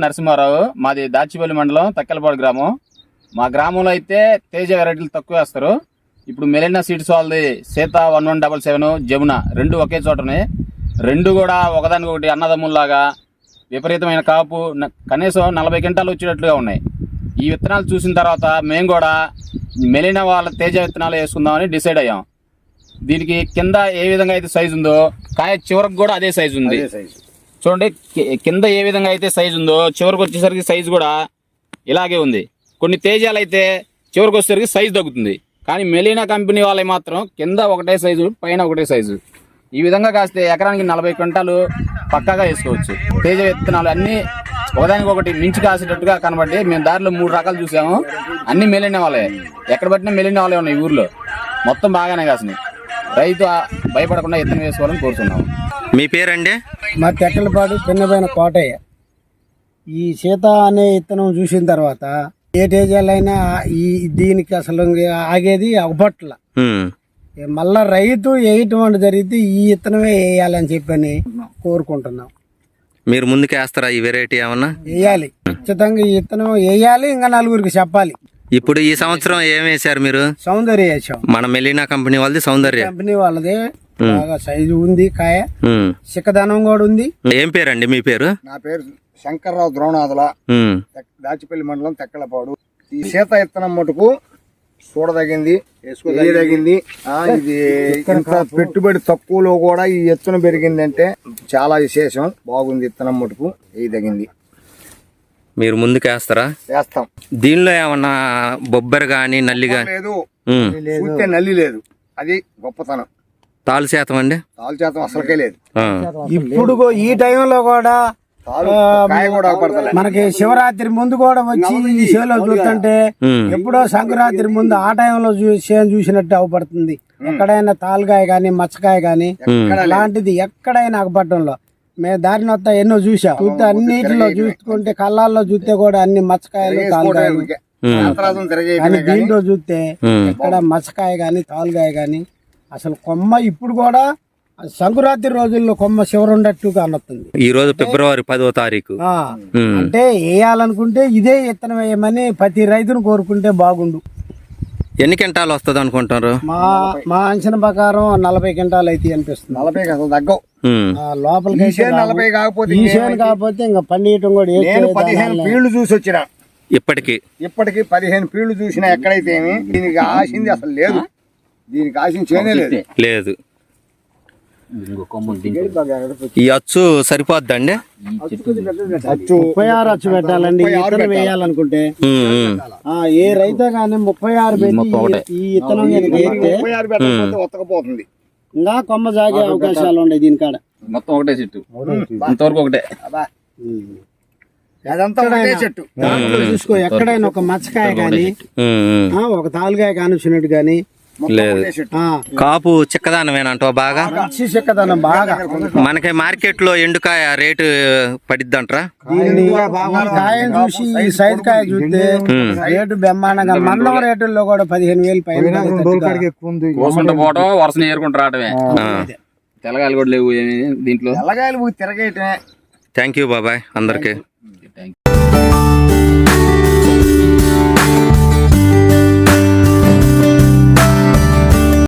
నరసింహారావు. మాది దాచిపల్లి మండలం తక్కెలపాడు గ్రామం. మా గ్రామంలో అయితే తేజ వెరైటీలు తక్కువ వేస్తారు. ఇప్పుడు మెలినా సీడ్స్ వాళ్ళది సీత 1177 జమున రెండు ఒకే చోట ఉన్నాయి. రెండు కూడా ఒకదానికొకటి అన్నదమ్ముల్లాగా విపరీతమైన కాపు, కనీసం 40 క్వింటాలు వచ్చేటట్లుగా ఉన్నాయి. ఈ విత్తనాలు చూసిన తర్వాత మేము కూడా మెలినా వాళ్ళ తేజ విత్తనాలు వేసుకుందామని డిసైడ్ అయ్యాం. దీనికి కింద ఏ విధంగా అయితే సైజు ఉందో కాయ చివరికి కూడా అదే సైజు ఉంది. చూడండి, కింద ఏ విధంగా అయితే సైజు ఉందో చివరికి వచ్చేసరికి సైజు కూడా ఇలాగే ఉంది. కొన్ని తేజాలు అయితే చివరికి వచ్చేసరికి సైజు తగ్గుతుంది. కానీ మెలినా కంపెనీ వాళ్ళకి మాత్రం కింద ఒకటే సైజు, పైన ఒకటే సైజు. ఈ విధంగా కాస్తే ఎకరానికి 40 క్వింటాలు పక్కాగా వేసుకోవచ్చు. తేజ విత్తనాలు అన్నీ ఒకదానికొకటి మించి కాసేటట్టుగా కనబడి మేము దారిలో 3 రకాలు చూసాము. అన్ని మెలినా వాళ్ళే, ఎక్కడ పట్టినా మెలినా వాళ్ళే ఉన్నాయి. ఈ ఊర్లో మొత్తం బాగానే కాసినాయి. రైతు భయపడకుండా విత్తనం వేసుకోవాలని కోరుతున్నాము. మీ పేరండి? మా తెక్కలపాడు చిన్నపైన కోటయ్య. ఈ సీత అనే విత్తనం చూసిన తర్వాత ఏ తేజాలైనా దీనికి అసలు ఆగేది అవ్వట్ల. మళ్ళా రైతు వేయటం జరిగితే ఈ విత్తనమే వేయాలని చెప్పని కోరుకుంటున్నాం. మీరు ముందుకు వేస్తారా ఈ వెరైటీ? ఏమన్నా వేయాలి, ఖచ్చితంగా ఈ విత్తనం వేయాలి. ఇంకా నలుగురికి చెప్పాలి. ఇప్పుడు ఈ సంవత్సరం ఏం వేశారు మీరు? సౌందర్య వేసాం. మన మెలినా కంపెనీ వాళ్ళది సౌందర్య కంపెనీ వాళ్ళదే. బాగా సైజు ఉంది, కాయ చిక్కదనం కూడా ఉంది. ఏం పేరండి మీ పేరు? నా పేరు శంకర్రావు ద్రోణాదుల, దాచిపల్లి మండలం తెక్కలపాడు. ఈ సీత విత్తనం మటుకు చూడదగింది, వేయదగింది. ఇది ఇంత పెట్టుబడి తక్కువలో కూడా ఈ విత్తనం పెరిగిందంటే చాలా విశేషం. బాగుంది విత్తనం మటుకు, వేయదగింది. మీరు ముందుకు వేస్తారా? వేస్తాం. దీనిలో ఏమన్నా బొబ్బర గాని నల్లి గాని? లేదు, చూస్తే నల్లి లేదు. అది గొప్పతనం. తాలు శాతం అండి? తాలు శాతం అసలుకే లేదు. ఇప్పుడు ఈ టైంలో కూడా మనకి శివరాత్రి ముందు కూడా వచ్చి ఈ చేలో చూస్తుంటే ఎప్పుడో సంక్రాంతి ముందు ఆ టైంలో చూసినట్టు అవపడుతుంది. ఎక్కడైనా తాలుగాయ గాని మచ్చకాయ గాని అలాంటిది ఎక్కడైనా అగపట్టంలో మేము దారిని వస్తా ఎన్నో చూసాం. చూస్తే అన్నిటిలో చూసుకుంటే కళ్ళాల్లో చూస్తే కూడా అన్ని మచ్చకాయలు తాలుగాయలు. కానీ దీంట్లో చూస్తే ఎక్కడ మచ్చకాయ గాని తాలుగాయ గాని అసలు కొమ్మ ఇప్పుడు కూడా సంక్రాంతి రోజుల్లో కొమ్మ శివరుండట్టు కానొస్తుంది. ఈ రోజు ఫిబ్రవరి 10వ తారీఖు. అంటే వేయాలనుకుంటే ఇదే విత్తనం వేయమని ప్రతి రైతును కోరుకుంటే బాగుండు. ఎన్ని క్వింటాలు వస్తుంది అనుకుంటారు? మా అంచనా ప్రకారం 40 క్వింటాలు అయితే అనిపిస్తుంది. 40 అసలు తగ్గవు. లోపలికి 40 కాకపోతే ఇంకా పండియటం కూడా 15 ఫీల్డ్ చూసి వచ్చిన. ఇప్పటికి 15 ఫీల్డ్ చూసినా ఎక్కడైతే దీనికి ఆశింది అసలు లేదు. దీనికి ఆశించేనే లేదు. ఈ అచ్చు సరిపోద్దండి? 36 అచ్చు పెట్టాలండి విత్తనం వేయాలనుకుంటే. ఏ రైతే గానీ 36 పెట్టి ఈ విత్తనం ఒత్తకపోతుంది. ఇంకా కొమ్మ జాగే అవకాశాలు ఉన్నాయి దీనికాడ. మొత్తం ఒకటే చెట్టు, అంతవరకు ఒకటే. చెట్టు చూసుకో, ఎక్కడైనా ఒక మచ్చకాయ గాని ఒక తాలుగాయ కానిచ్చినట్టు గాని లేదు. కాపు చిక్కదానమేనంటావా? బాగా చిక్కదనం బాగా. మనకి మార్కెట్ లో ఎండుకాయ రేటు పడిద్దంటారా? కాయను చూసి ఈ సైడ్ కాయ చూస్తే రేటు బ్రహ్మాండంగా. మందం రేటుల్లో కూడా 15,000 పైన పోవడం, వరుసని ఏరుకుంటూ రావడమే. తెల్లగాయలు కూడా లేవు దీంట్లో. తెల్లగాయలు తిరగేయటమే. థ్యాంక్ యూ బాబాయ్ అందరికి.